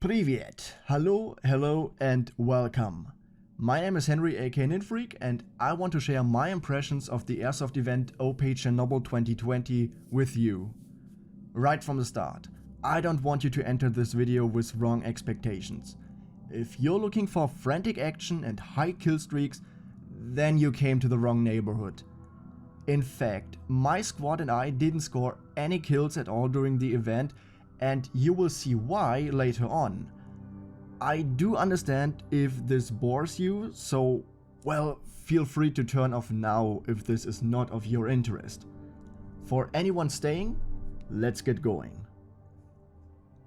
Privyet, hello and welcome. My name is Henry aka Ninfreak and I want to share my impressions of the Airsoft event OP Chernobyl 2020 with you. Right from the start, I don't want you to enter this video with wrong expectations. If you're looking for frantic action and high kill streaks, then you came to the wrong neighborhood. In fact, my squad and I didn't score any kills at all during the event, and you will see why later on. I do understand if this bores you, so well, feel free to turn off now if this is not of your interest. For anyone staying, let's get going.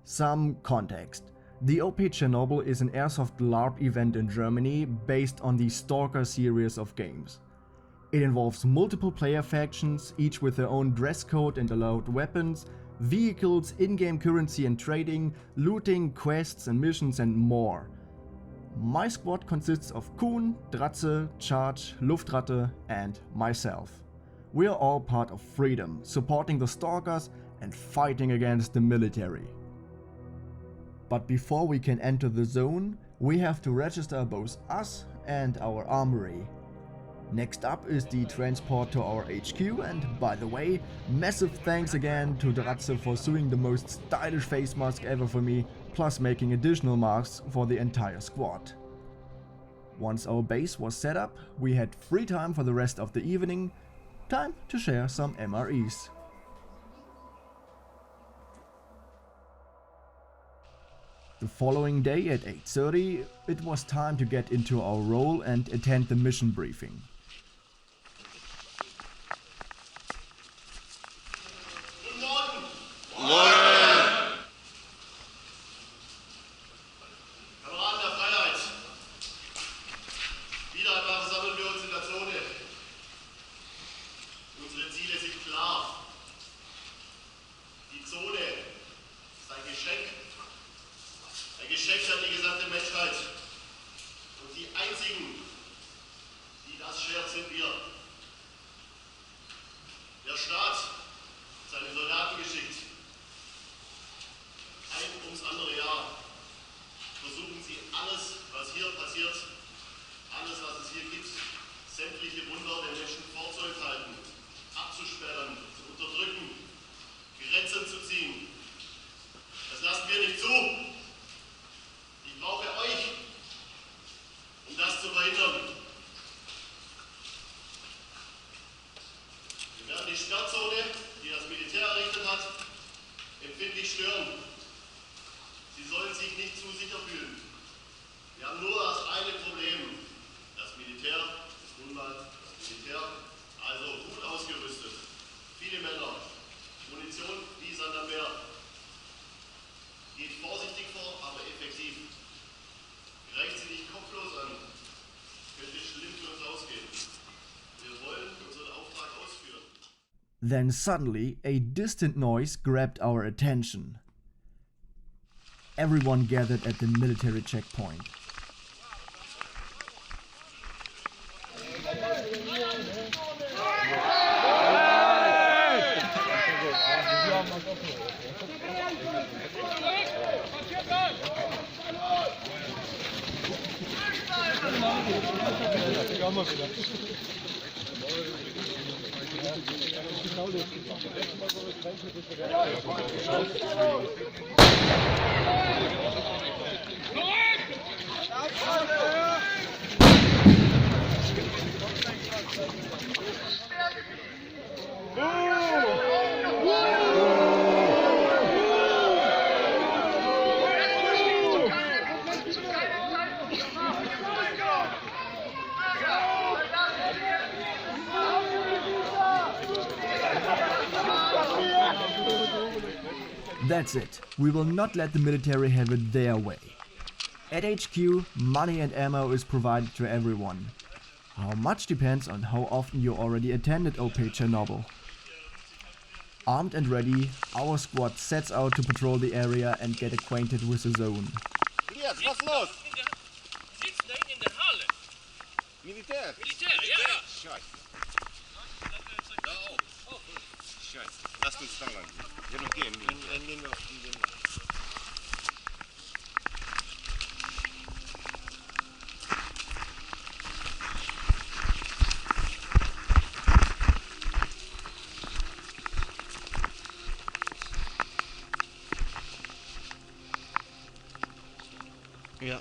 Some context. The OP Chernobyl is an Airsoft LARP event in Germany based on the S.T.A.L.K.E.R series of games. It involves multiple player factions, each with their own dress code and allowed weapons, vehicles, in-game currency and trading, looting, quests and missions and more. My squad consists of Kuhn, Dratze, Charge, Luftratte and myself. We are all part of Freedom, supporting the stalkers and fighting against the military. But before we can enter the zone, we have to register both us and our armory. Next up is the transport to our HQ, and by the way, massive thanks again to Dratze for sewing the most stylish face mask ever for me, plus making additional masks for the entire squad. Once our base was set up, we had free time for the rest of the evening. Time to share some MREs. The following day at 8:30, it was time to get into our role and attend the mission briefing. Geschenk an die gesamte Menschheit. Und die einzigen, die das schert, sind wir. Der Staat hat seine Soldaten geschickt. Ein ums andere Jahr versuchen sie alles, was hier passiert, alles, was es hier gibt, sämtliche Wunder der Menschen vorzuenthalten, abzusperren, zu unterdrücken, Grenzen zu ziehen. Das lassen wir nicht zu. Ich brauche euch, um das zu verhindern. Wir werden die Sperrzone, die das Militär errichtet hat, empfindlich stören. Sie sollen sich nicht zu sicher fühlen. Wir haben nur das eine Problem. Das Militär ist nun mal das Militär, also gut ausgerüstet. Viele Männer, Munition wie Sand am Meer. Geht vorsichtig vor, aber effektiv. Greift sie nicht kopflos an. Könnte schlimm für uns ausgehen. Wir wollen unseren Auftrag ausführen. Then suddenly a distant noise grabbed our attention. Everyone gathered at the military checkpoint. That's it. We will not let the military have it their way. At HQ, money and ammo is provided to everyone. How much depends on how often you already attended OP Chernobyl. Armed and ready, our squad sets out to patrol the area and get acquainted with the zone. Jetzt, was los? Sitzt da in der Halle. Militär. Militär, ja. Scheiße. Da auch. Scheiße. Lasst uns da lang. Ja, noch gehen. Dann gehen wir auf die. Ja.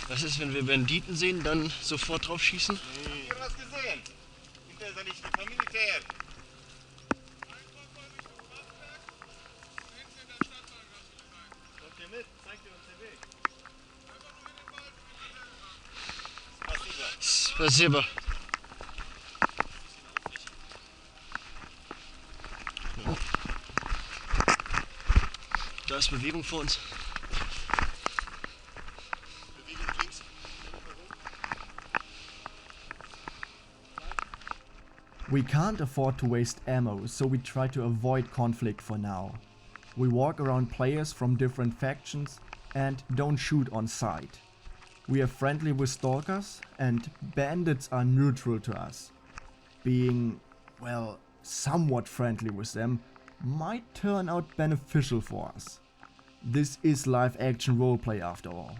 Was ist, wenn wir Banditen sehen, dann sofort drauf schießen? Habt ihr was gesehen? Hinter seine Militär. Kommt ihr mit? Zeigt ihr uns den Weg. Ist passierbar. Oh. Da ist Bewegung vor uns. We can't afford to waste ammo, so we try to avoid conflict for now. We walk around players from different factions and don't shoot on sight. We are friendly with stalkers and bandits are neutral to us. Being, well, somewhat friendly with them might turn out beneficial for us. This is live action roleplay after all.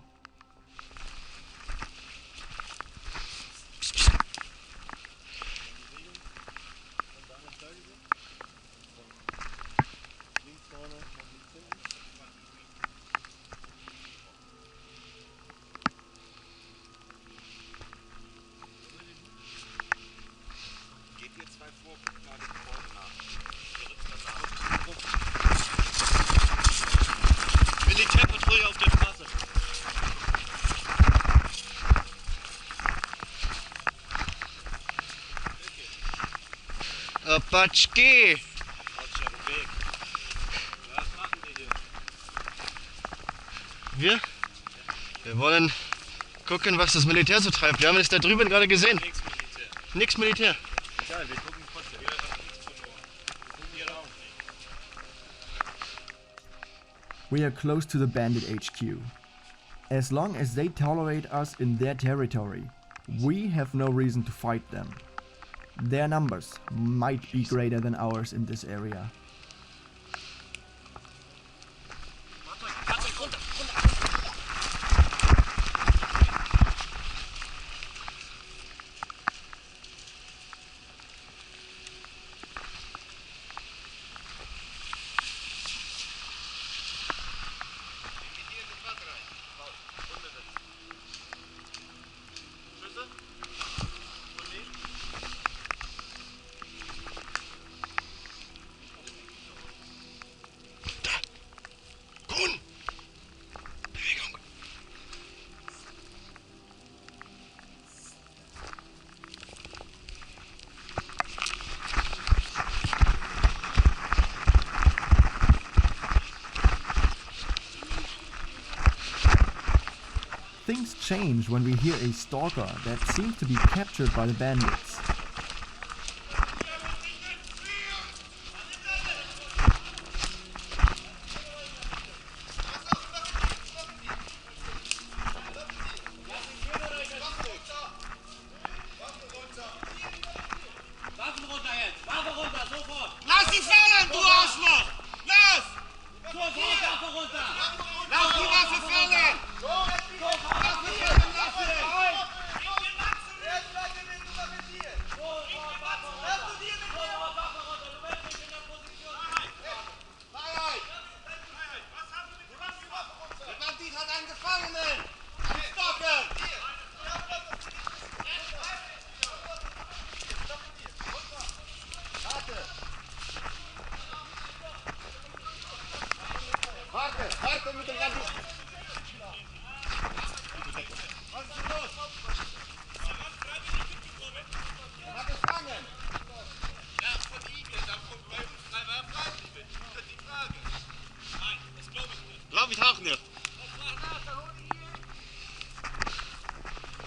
Militärpatrouille auf der Straße. Apatschki! Was machen die Wir? hier? Wir wollen gucken, was das Militär so treibt. Wir haben es da drüben gerade gesehen. Nix Militär. Nix Militär. Ja, wir gucken trotzdem. Wir haben nichts zu tun. Wir gucken hier raus. We are close to the bandit HQ. As long as they tolerate us in their territory, we have no reason to fight them. Their numbers might be greater than ours in this area. Things change when we hear a stalker that seems to be captured by the bandits. Waffen runter jetzt! Waffe runter, sofort! Lass die fallen, du Arschloch! Lass! Sofort Waffe runter! Lass die Waffe fallen! Der Bandit hat einen Gefangenen! Einen Stalker! Warte mit dem Bandit! Was ist denn los? Er hat gefangen! Ja, von ihm, dann kommt bei uns frei, weil er freiwillig wird. Das ist die Frage. Nein, das glaube ich nicht. Glaube ich auch nicht.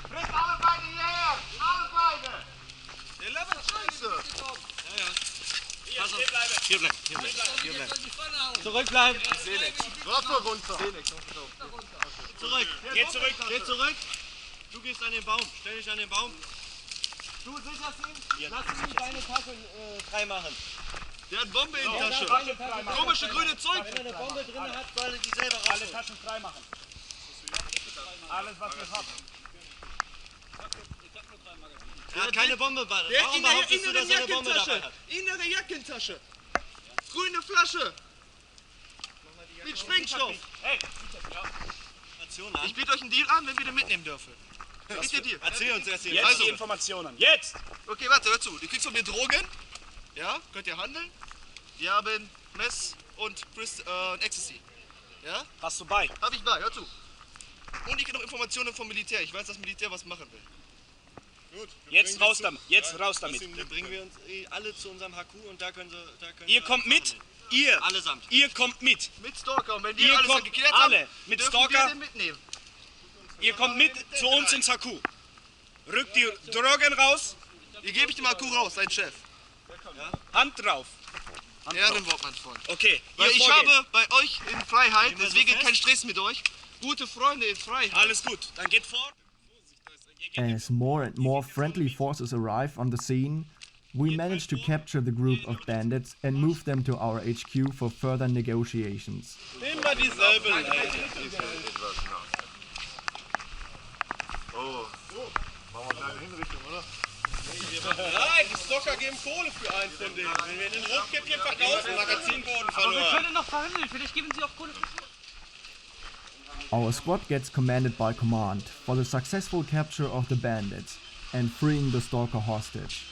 Bringt alle beide hierher! Alle beide! Der Level ist scheiße! Ja. Pass auf. Hier bleiben. Zurückbleiben! Ich sehe nichts. Waffe runter! Zurück! Geh zurück! Du gehst an den Baum. Stell dich an den Baum. Du sicherst ihn? Ja. Lass ihn deine Tasche frei machen. Der hat Bombe in der Tasche. Komische grüne Zeug. Wenn er eine Bombe drin hat, soll er die selber raus. Alle Taschen frei machen. Alles, was wir haben. Er hat keine Bombe bei. Warum behauptest du, dass er eine Bombe dabei hat? Innere Jackentasche. Grüne Flasche. mit Sprengstoff. Hey! Ich biete euch einen Deal an, wenn wir den mitnehmen dürfen. Ist der Deal? Erzähl uns erst Jetzt also, die Informationen. Jetzt! Okay, warte, hör zu. Du kriegst von mir Drogen. Ja, könnt ihr handeln. Wir haben Mess und Ecstasy. Ja? Hast du bei? Hab ich bei, hör zu. Und ich krieg noch Informationen vom Militär. Ich weiß, dass das Militär was machen will. Gut. Jetzt raus damit. Jetzt raus damit. Dann bringen wir uns alle zu unserem HQ und da können sie... Ihr kommt mit. Ihr. Allesamt. Ihr kommt mit. Mit Stalker. Und wenn Ihr wir alles kommt geklärt alle haben, mit dürfen Stalker. wir den mitnehmen. Ihr kommt mit zu uns ins HQ. Rückt die Drogen raus. Ihr gebe ich dem HQ raus, sein Chef. Hand drauf. Ehrenwort, mein Freund. Okay. Weil ich vorgehen. habe bei euch in Freiheit, Nehmen wir deswegen so fest? kein Stress mit euch, gute Freunde in Freiheit. Alles gut. Dann geht fort. As more and more friendly forces arrive on the scene, we manage to capture the group of bandits and move them to our HQ for further negotiations. Immer dieselbe Leute. Oh, machen wir eine Hinrichtung, oder? Nein, die Stalker geben Kohle für einen von denen. Wenn wir den Rotkäppchen verkaufen, Magazinboden verloren. können noch verhandeln, vielleicht geben sie auch Kohle für. Our squad gets commanded by command for the successful capture of the bandits and freeing the stalker hostage.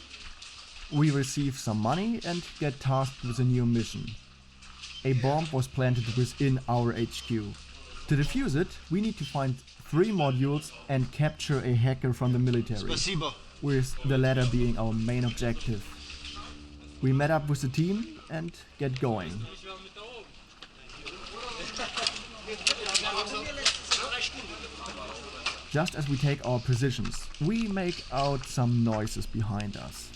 We receive some money and get tasked with a new mission. A bomb was planted within our HQ. To defuse it, we need to find 3 modules and capture a hacker from the military, with the latter being our main objective. We met up with the team and get going. Just as we take our positions, we make out some noises behind us.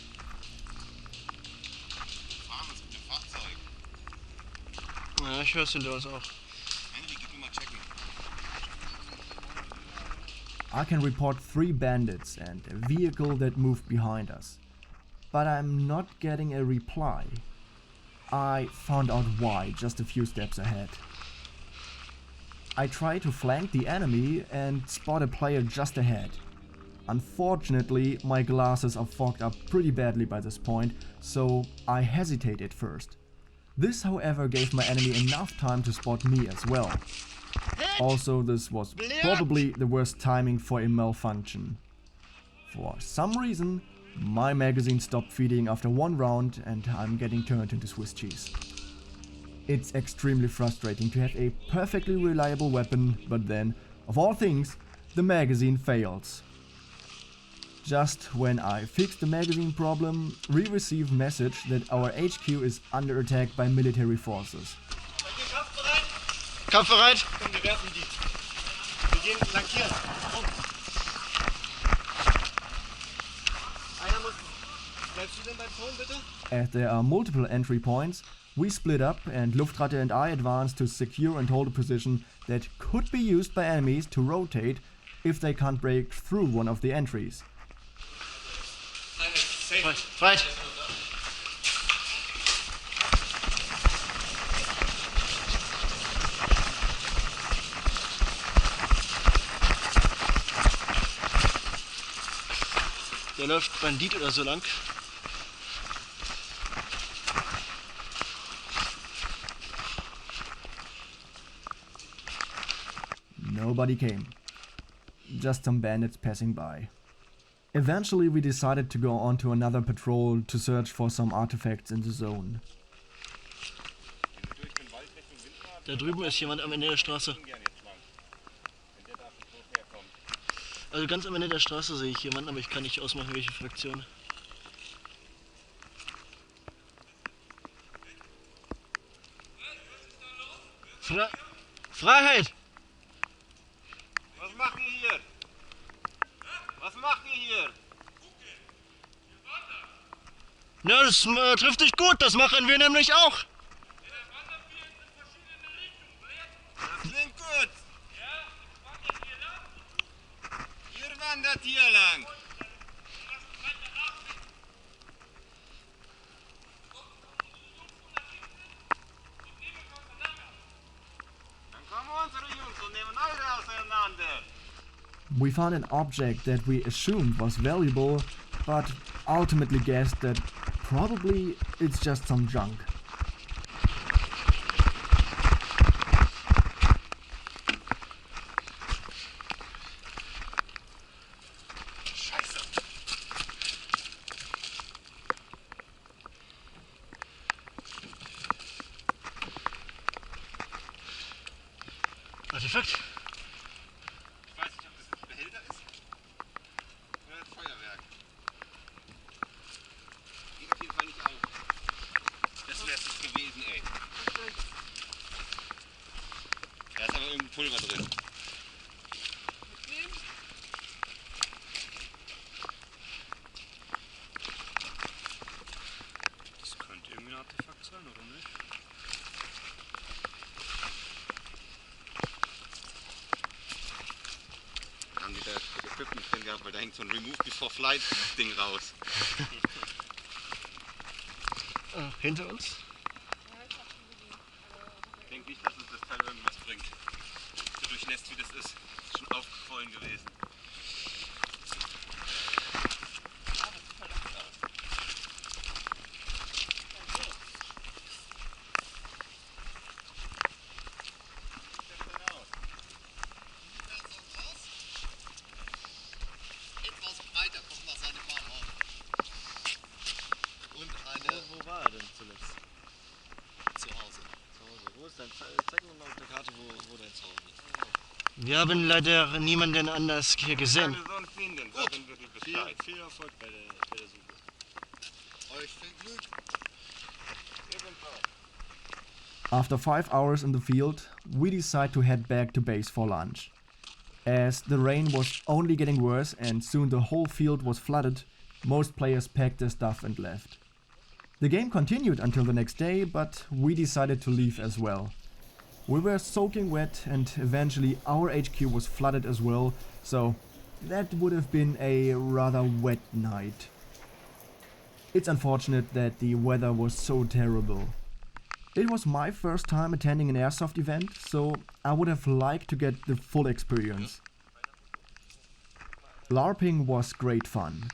Ja, ich hör's hinter uns auch. I can report 3 bandits and a vehicle that moved behind us. But I'm not getting a reply. I found out why just a few steps ahead. I try to flank the enemy and spot a player just ahead. Unfortunately, my glasses are fogged up pretty badly by this point, so I hesitate at first. This, however, gave my enemy enough time to spot me as well. Also, this was probably the worst timing for a malfunction. For some reason, my magazine stopped feeding after 1 round and I'm getting turned into Swiss cheese. It's extremely frustrating to have a perfectly reliable weapon, but then, of all things, the magazine fails. Just when I fix the magazine problem, we receive message that our HQ is under attack by military forces. Kampfbereit? Komm, wir werfen die. Wir gehen flankieren. Komm. Einer muss... Bleibst du denn beim Ton, bitte? As there are multiple entry points, we split up and Luftratte and I advance to secure and hold a position that could be used by enemies to rotate if they can't break through one of the entries. Right. Der läuft Bandit oder so lang. Nobody came. Just some bandits passing by. Eventually we decided to go on to another patrol to search for some artifacts in the zone. Da drüben ist jemand am Ende der Straße. Also ganz am Ende der Straße sehe ich jemanden, aber ich kann nicht ausmachen, welche Fraktion. Freiheit! Was machen ihr hier? Was macht ihr hier? Ja, das trifft dich gut, das machen wir nämlich auch. Das klingt gut. Ihr wandert hier lang. Dann kommen unsere Jungs und nehmen eure auseinander. We found an object that we assumed was valuable, but ultimately guessed that probably it's just some junk. Artefakt? Ich weiß nicht, ob das ein Behälter ist oder ein Feuerwerk. Geht auf jeden Fall nicht auf. Das wäre es gewesen, ey. Da ist aber irgendein Pulver drin. Das könnte irgendwie ein Artefakt sein, oder nicht? Da haben die da das Equipment drin gehabt, weil da hängt so ein Remove Before Flight Ding raus. Hinter uns? Ich denke nicht, dass uns das Teil irgendwas bringt. So durchnässt wie das ist. Ist schon aufgequollen gewesen. Etwas breiter, guck mal seine Bahn auf. Und eine Wo war er denn zuletzt? zu Hause. Zu Hause. Wo ist dein? Zeig mir mal auf der Karte, wo dein Zuhause ist. Wir haben leider niemanden anders hier gesehen. Wenn wir sonst sehen, dann sagen wir dir Bescheid. Viel Erfolg bei der Suche. Euch viel Glück. After 5 hours in the field, we decide to head back to base for lunch. As the rain was only getting worse and soon the whole field was flooded, most players packed their stuff and left. The game continued until the next day, but we decided to leave as well. We were soaking wet and eventually our HQ was flooded as well, so that would have been a rather wet night. It's unfortunate that the weather was so terrible. It was my first time attending an Airsoft event, so I would have liked to get the full experience. LARPing was great fun.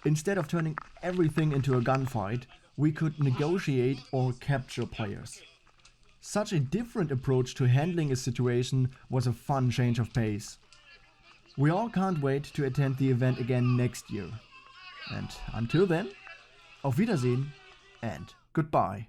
Instead of turning everything into a gunfight, we could negotiate or capture players. Such a different approach to handling a situation was a fun change of pace. We all can't wait to attend the event again next year. And until then, auf Wiedersehen and goodbye.